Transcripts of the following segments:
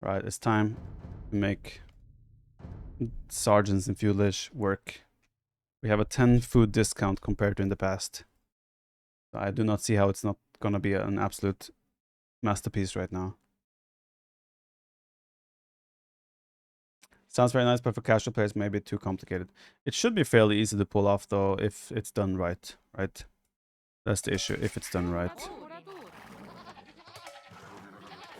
Right, it's time to make sergeants and feudalage work. We have a 10 food discount compared to in the past. I do not see how it's not gonna be an absolute masterpiece right now. Sounds very nice, but for casual players, maybe too complicated. It should be fairly easy to pull off, though, if it's done right, right? That's the issue, if it's done right.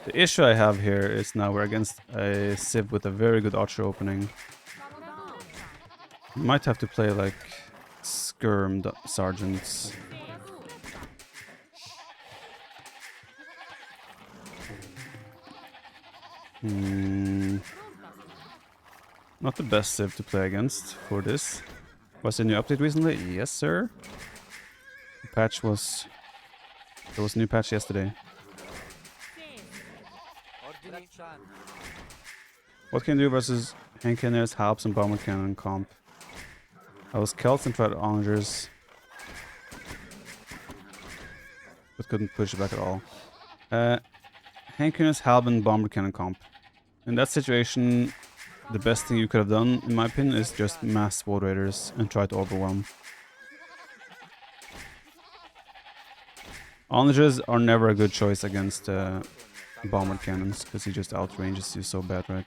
The issue I have here is now we're against a civ with a very good archer opening. Might have to play, like, skirmed sergeants. Not the best civ to play against for this. Was there a new update recently? Yes, sir. The patch was... There was a new patch yesterday. What can you do versus Henkeners, Halps, and Bomber Cannon comp? I was Celts and tried Onagers, but couldn't push it back at all. Henkeners, Halb, and Bomber Cannon comp. In that situation, the best thing you could have done, in my opinion, is just mass Sword Raiders and try to overwhelm. Onagers are never a good choice against Bomber Cannons, because he just outranges you so bad, right?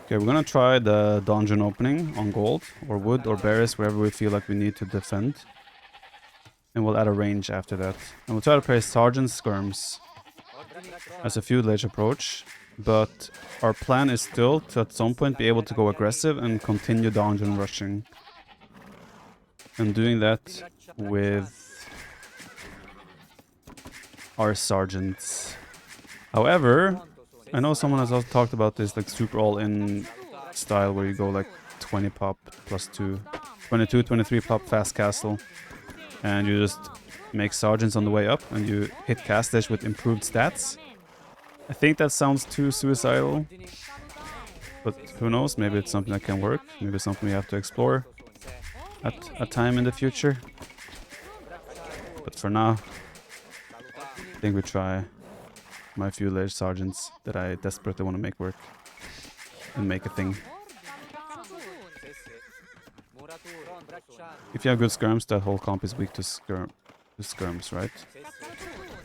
Okay, we're gonna try the dungeon opening on gold, or wood, or berries, wherever we feel like we need to defend. And we'll add a range after that. And we'll try to play Sergeant Skirms as a feudalage approach. But our plan is still to at some point be able to go aggressive and continue dungeon rushing. And doing that with our sergeants. However, I know someone has also talked about this like super all-in style where you go like 20 pop plus 2, 22, 23 pop fast castle. And you just make sergeants on the way up and you hit castage with improved stats. I think that sounds too suicidal. But who knows, maybe it's something that can work. Maybe it's something we have to explore at a time in the future. But for now, I think we try my feudalage sergeants that I desperately want to make work and make a thing. If you have good skirms, that whole comp is weak to skirms, right?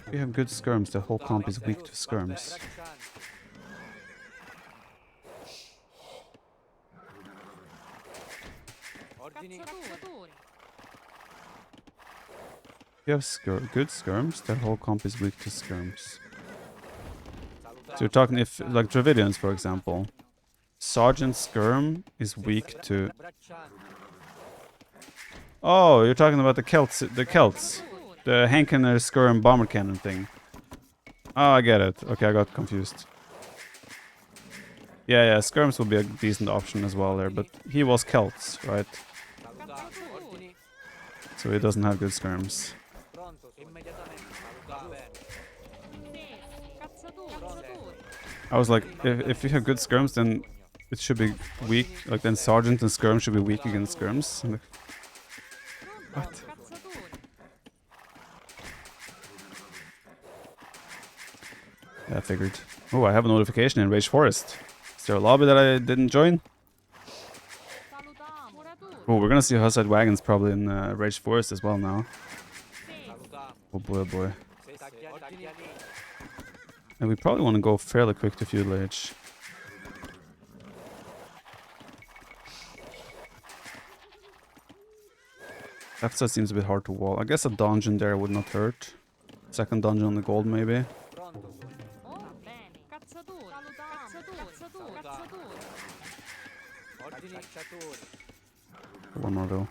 If you have good skirms, the whole comp is weak to skirms. If you have good skirms, that whole comp is weak to skirms. So you're talking if, like Dravidians, for example, Sergeant Skirm is weak to... Oh, you're talking about the Celts, the Henkener Skirm Bomber Cannon thing. Oh, I get it. Okay, I got confused. Yeah, Skirms would be a decent option as well there, but he was Celts, right? So he doesn't have good Skirms. I was like, if you have good skirms, then it should be weak. Like, then Sergeant and Skirm should be weak against skirms. Like, what? Yeah, I figured. Oh, I have a notification in Rage Forest. Is there a lobby that I didn't join? Oh, we're gonna see Hussite Wagons probably in Rage Forest as well now. Oh boy, oh boy. And we probably want to go fairly quick to feudalage. That side seems a bit hard to wall. I guess a dungeon there would not hurt. Second dungeon on the gold, maybe. One more though.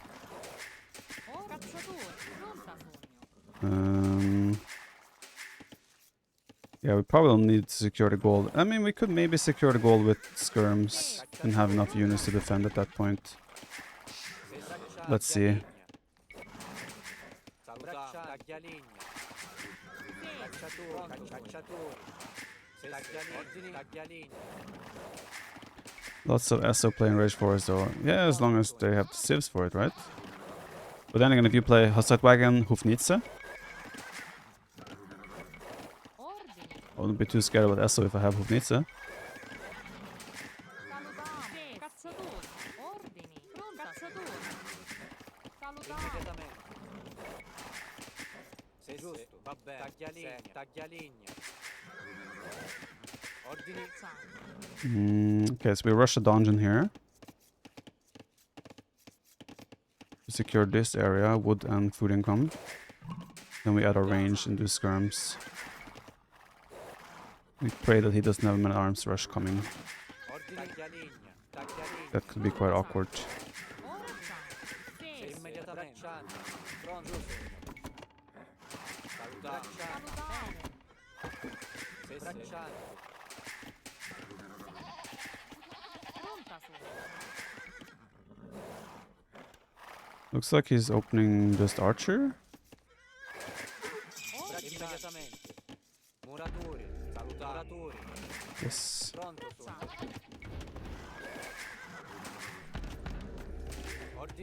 Yeah, we probably don't need to secure the gold. I mean, we could maybe secure the gold with skirms and have enough units to defend at that point. Let's see. Lots of SO playing Rage Forest though. Yeah, as long as they have the civs for it, right? But then again, if you play Hussite Wagon, Hufnitze, I wouldn't be too scared about SO if I have Hufnitze. Okay, so we rush a dungeon here. To secure this area, wood and food income. Then we add our range and do skirms. We pray that he doesn't have many arms rush coming. That could be quite awkward. Looks like he's opening just archer. Yes.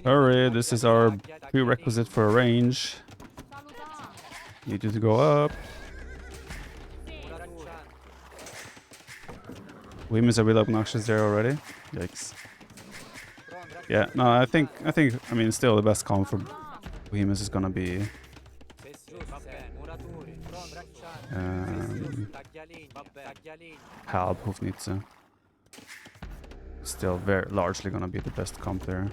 Hurry, this is our prerequisite for a range. Need you to go up. Women's are really obnoxious there already. Yikes. Yeah, no, I mean, still the best comp for Bohemians is gonna be Halb Hofnitze. Still very largely gonna be the best comp there.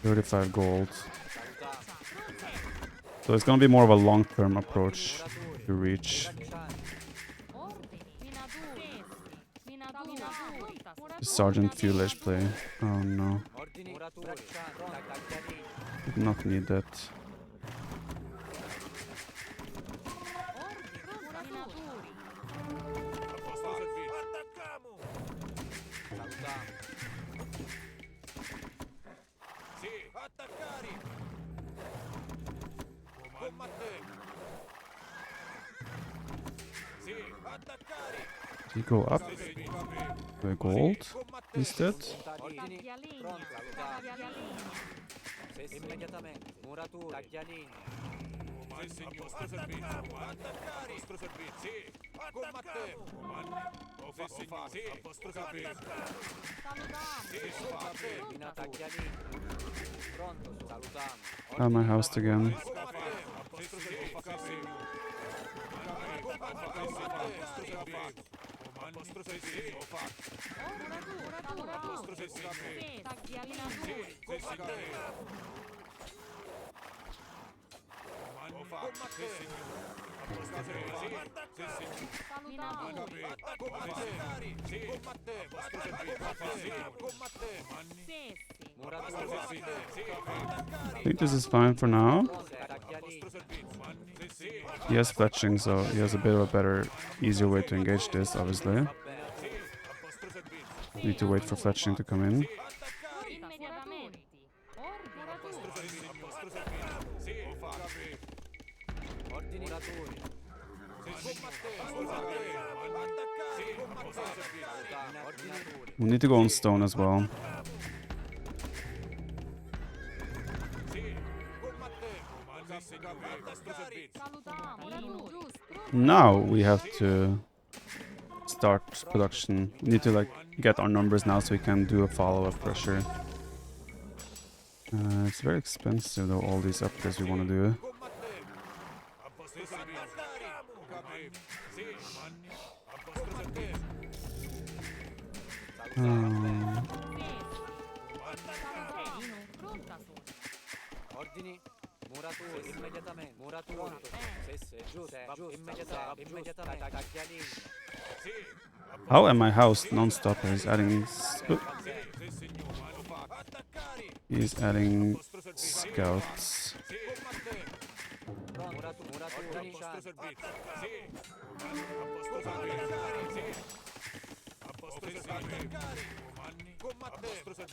$35 gold. So it's gonna be more of a long-term approach to reach. Sergeant Fuelish play. Oh no. Did not need that. Did he go up the gold instead? Ah, my house again. I think this is fine for now. He has fletching, so he has a bit of a better, easier way to engage this, obviously. Need to wait for fletching to come in. We need to go on stone as well. Now we have to start production. We need to like get our numbers now so we can do a follow-up pressure. It's very expensive though, all these upgrades we want to do. How am I housed non-stop? He's adding scouts.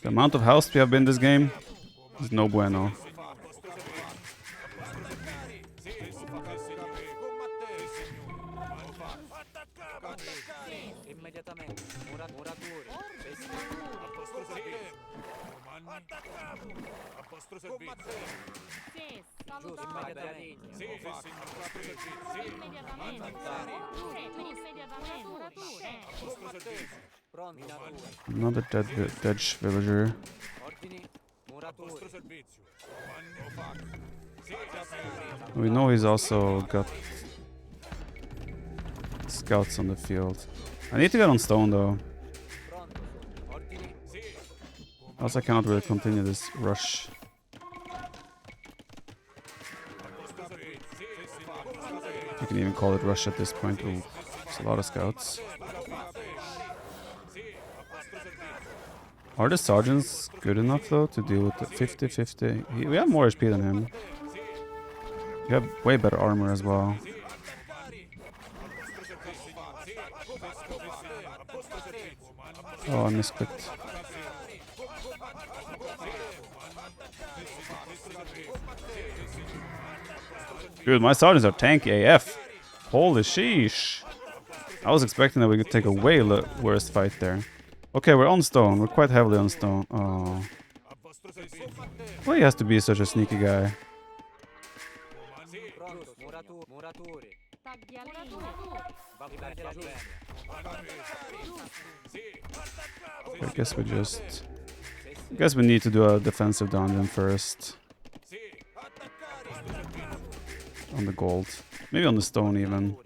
The amount of housed we have been this game is no bueno. Another dead villager. We know he's also got scouts on the field. I need to get on stone though. Else I cannot really continue this rush. If you can even call it rush at this point. Ooh, it's a lot of scouts. Are the sergeants good enough though to deal with the 50-50? We have more HP than him. We have way better armor as well. Oh, I misclicked. Dude, my sergeants are tanky AF. Holy sheesh. I was expecting that we could take a way worse fight there. Okay, we're on stone. We're quite heavily on stone. Oh. Why he has to be such a sneaky guy? I guess we just... I guess we need to do a defensive dungeon first. On the gold. Maybe on the stone even.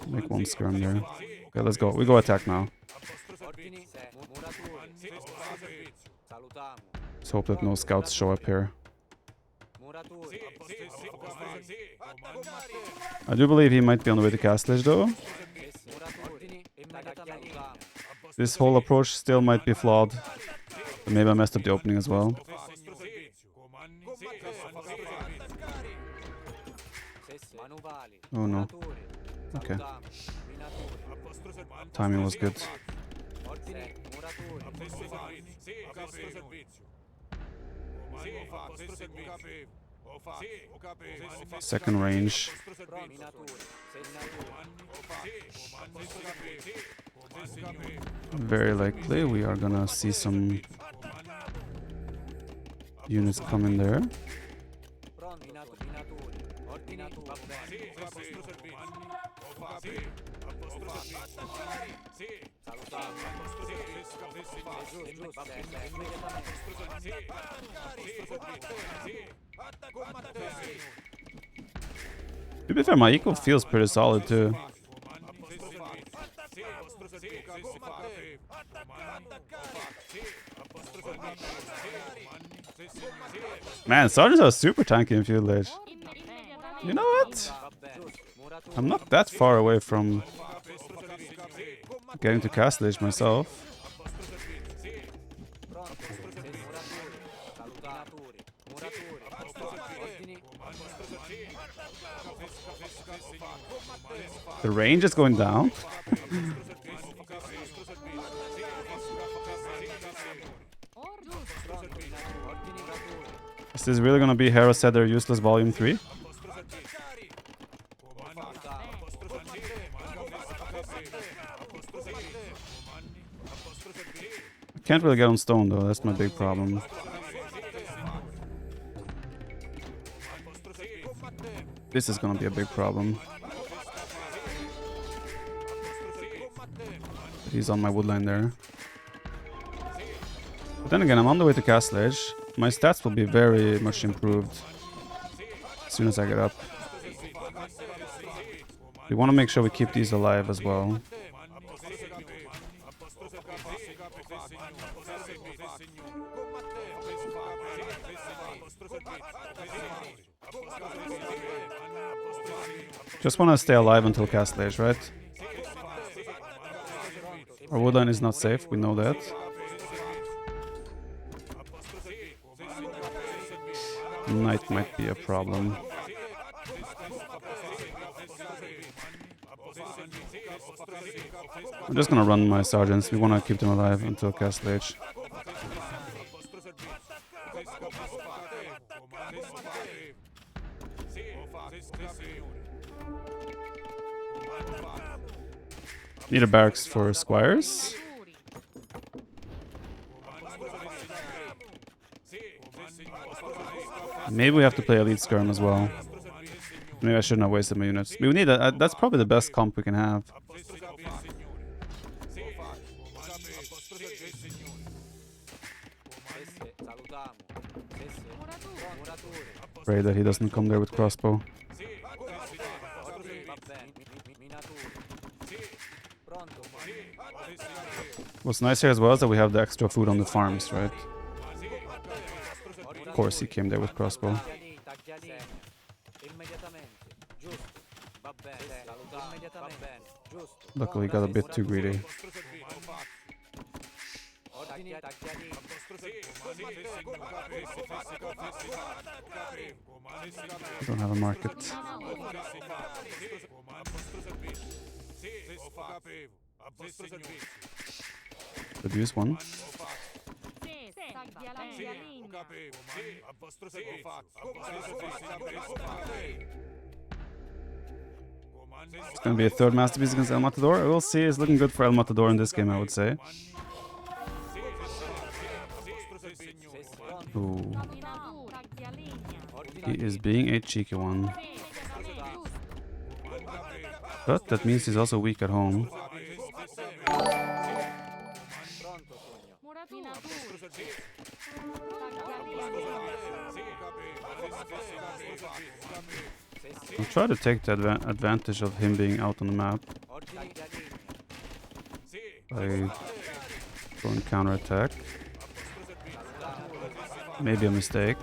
Make one skirm there. Okay, let's go. We go attack now. Let's hope that no scouts show up here. I do believe he might be on the way to Castlage though. This whole approach still might be flawed. But maybe I messed up the opening as well. Oh no. Okay. Timing was good. Second range. Very likely we are gonna see some units come in there. To be fair, my eco feels pretty solid too. Man, sergeants are super tanky in field age. You know what? I'm not that far away from getting to Castlage myself. The range is going down. Is this really gonna be Hera said they're useless volume 3? I can't really get on stone though, that's my big problem. This is gonna be a big problem. He's on my woodline there. But then again, I'm on the way to Castlage. My stats will be very much improved as soon as I get up. We want to make sure we keep these alive as well. Just want to stay alive until Castlage, right? Our woodline is not safe, we know that. Knight might be a problem. I'm just gonna run my sergeants. We wanna keep them alive until Castle Age. Need a barracks for squires. Maybe we have to play Elite Skirm as well. Maybe I shouldn't have wasted my units. We need a, that's probably the best comp we can have. Pray that he doesn't come there with crossbow. What's nice here as well is that we have the extra food on the farms, right? Of course he came there with crossbow. Luckily he got a bit too greedy. We don't have a market. Could use one. It's gonna be a third masterpiece against El Matador. We'll see. It's looking good for El Matador in this game, I would say. Ooh. He is being a cheeky one. But that means he's also weak at home. I'll try to take the advantage of him being out on the map by going counterattack. Maybe a mistake.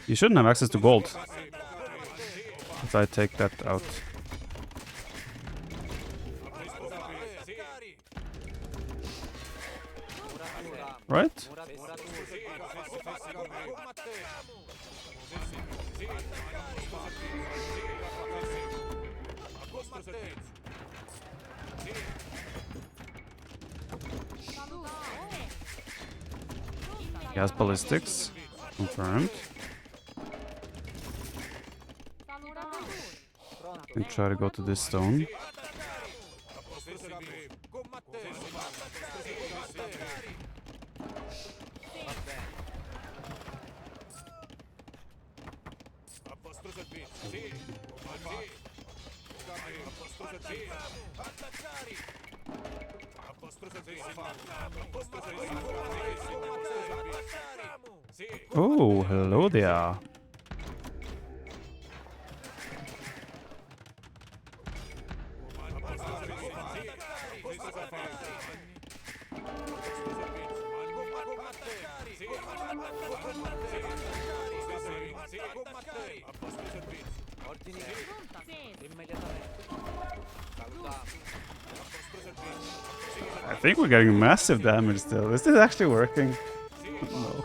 You shouldn't have access to gold. If I take that out. Right? He has ballistics. Confirmed. And try to go to this stone. Oh, hello there. I think we're getting massive damage still. Is this actually working? No.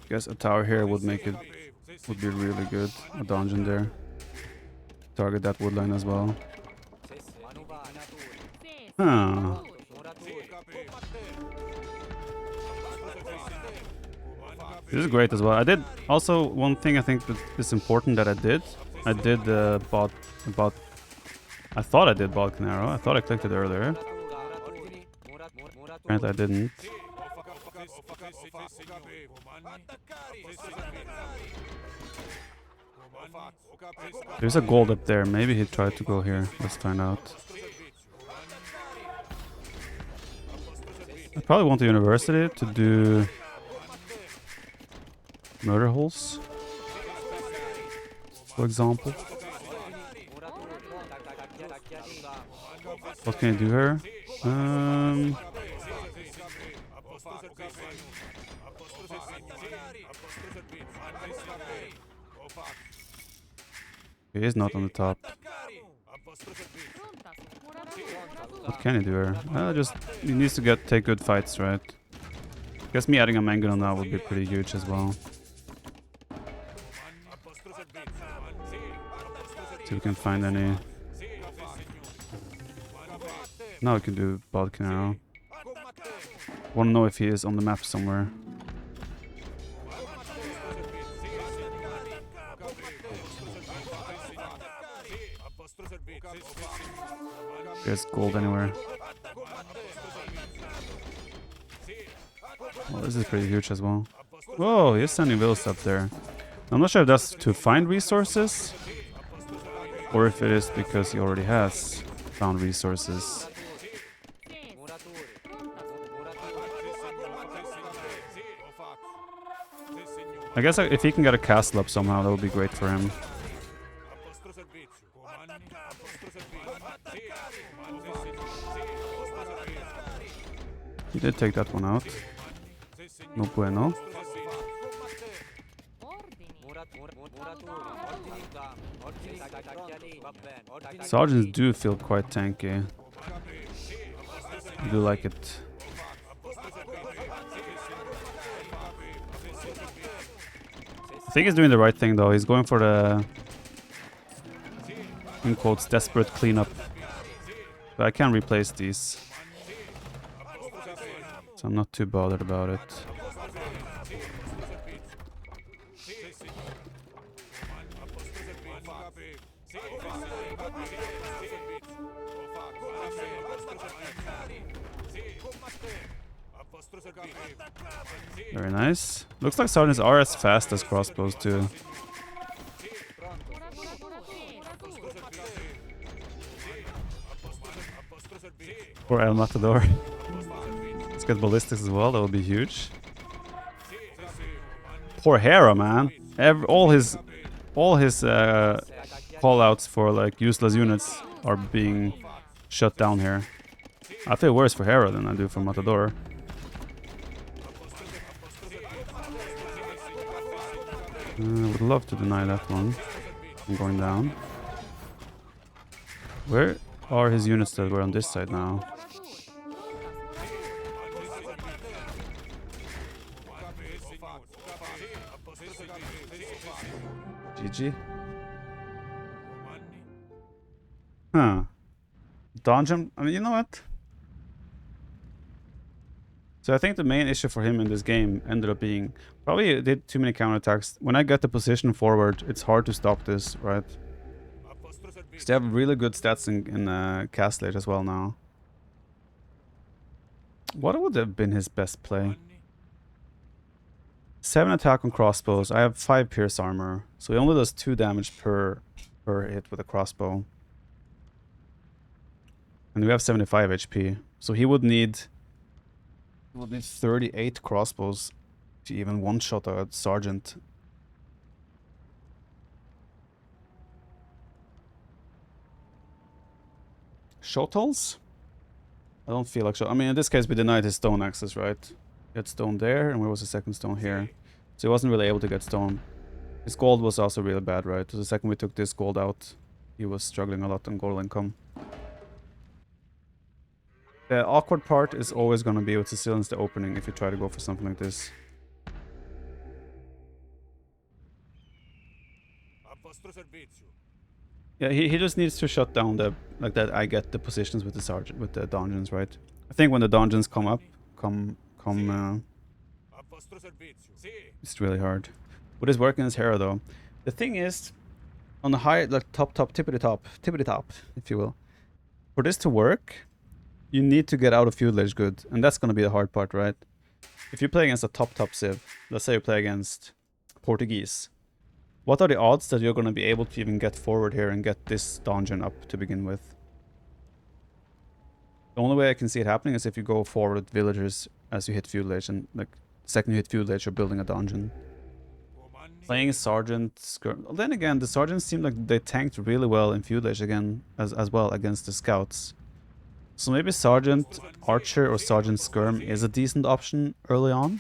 Guess a tower here would make it, would be really good. A dungeon there. Target that wood line as well. Huh. This is great as well. I did also one thing I think that is important that I did. I did bot. I thought I did bot Canaro. I thought I clicked it earlier. Apparently I didn't. There's a gold up there. Maybe he tried to go here. Let's find out. I probably want the university to do murder holes, for example. What can I do here? He is not on the top. What can he do here? Just he needs to take good fights, right? Guess me adding a mango on that would be pretty huge as well. See if we can find any. Now we can do Balkan arrow. Wanna know if he is on the map somewhere. There's gold anywhere. Well, this is pretty huge as well. Whoa, he's sending villas up there. I'm not sure if that's to find resources or if it is because he already has found resources. I guess if he can get a castle up somehow, that would be great for him. He did take that one out. No bueno. Sergeants do feel quite tanky. I do like it. I think he's doing the right thing though. He's going for the, in quotes, desperate cleanup. But I can replace these. So I'm not too bothered about it. Very nice. Looks like sergeants are as fast as crossbows too. Poor El Matador. Let's get ballistics as well, that would be huge. Poor Hera, man. All his callouts for like useless units are being shut down here. I feel worse for Hera than I do for Matador. Would love to deny that one. I'm going down. Where are his units that were on this side now? GG. Huh. Dungeon? I mean, you know what? So I think the main issue for him in this game ended up being probably did too many counterattacks. When I get the position forward, it's hard to stop this, right? Because they have really good stats in Castle Age as well now. What would have been his best play? 7 attack on crossbows. I have 5 pierce armor, so he only does 2 damage per hit with a crossbow. And we have 75 HP, so he would need 38 crossbows to even one-shot a sergeant. Shot holes? I don't feel like shot. I mean, in this case, we denied his stone access, right? He had stone there, and where was the second stone here? So he wasn't really able to get stone. His gold was also really bad, right? So the second we took this gold out, he was struggling a lot on gold income. The awkward part is always going to be with Sicilians, the opening, if you try to go for something like this. Yeah, he just needs to shut down the, like that I get the positions with the sergeant, with the dungeons, right? I think when the dungeons come up, come It's really hard. What is working is Hera though. The thing is, on the high, like tippity top, if you will. For this to work, you need to get out of feudalage good, and that's gonna be the hard part, right? If you play against a top civ, let's say you play against Portuguese, what are the odds that you're gonna be able to even get forward here and get this dungeon up to begin with? The only way I can see it happening is if you go forward with villagers as you hit feudalage, and like the second you hit feudalage, you're building a dungeon. Playing Sergeant, then again, the Sergeants seem like they tanked really well in feudalage again, as well against the Scouts. So maybe Sergeant Archer or Sergeant Skirm is a decent option early on.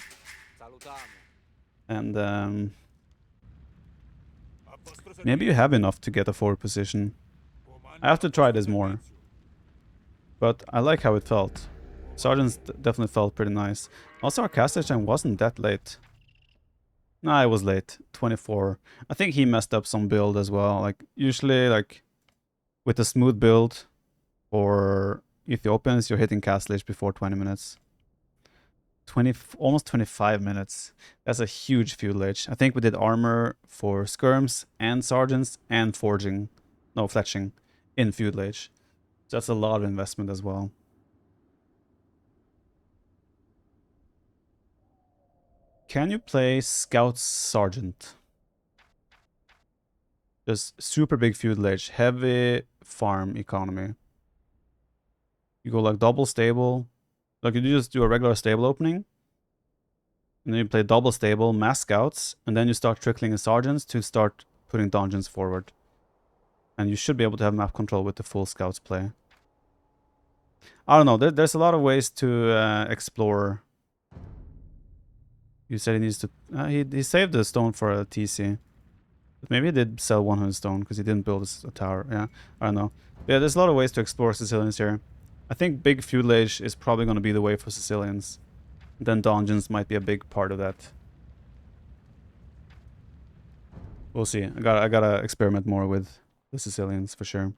And maybe you have enough to get a forward position. I have to try this more. But I like how it felt. Sergeants definitely felt pretty nice. Also, our castage time wasn't that late. Nah, it was late. 24. I think he messed up some build as well. Like, usually, like, with a smooth build for Ethiopians, you're hitting castlage before 20 minutes. Almost 25 minutes. That's a huge feudalage. I think we did armor for skirms and sergeants and forging. No, fletching in feudalage. So that's a lot of investment as well. Can you play Scout Sergeant? Just super big feudalage, heavy farm economy. You go like double stable. Like you just do a regular stable opening. And then you play double stable, mass scouts, and then you start trickling in sergeants to start putting dungeons forward. And you should be able to have map control with the full scouts play. I don't know, there's a lot of ways to explore. You said he needs to... he saved the stone for a TC. But maybe he did sell 100 stone because he didn't build a tower. Yeah, I don't know. Yeah, there's a lot of ways to explore Sicilians here. I think big feudalage is probably going to be the way for Sicilians. Then dungeons might be a big part of that. We'll see. I gotta experiment more with the Sicilians for sure.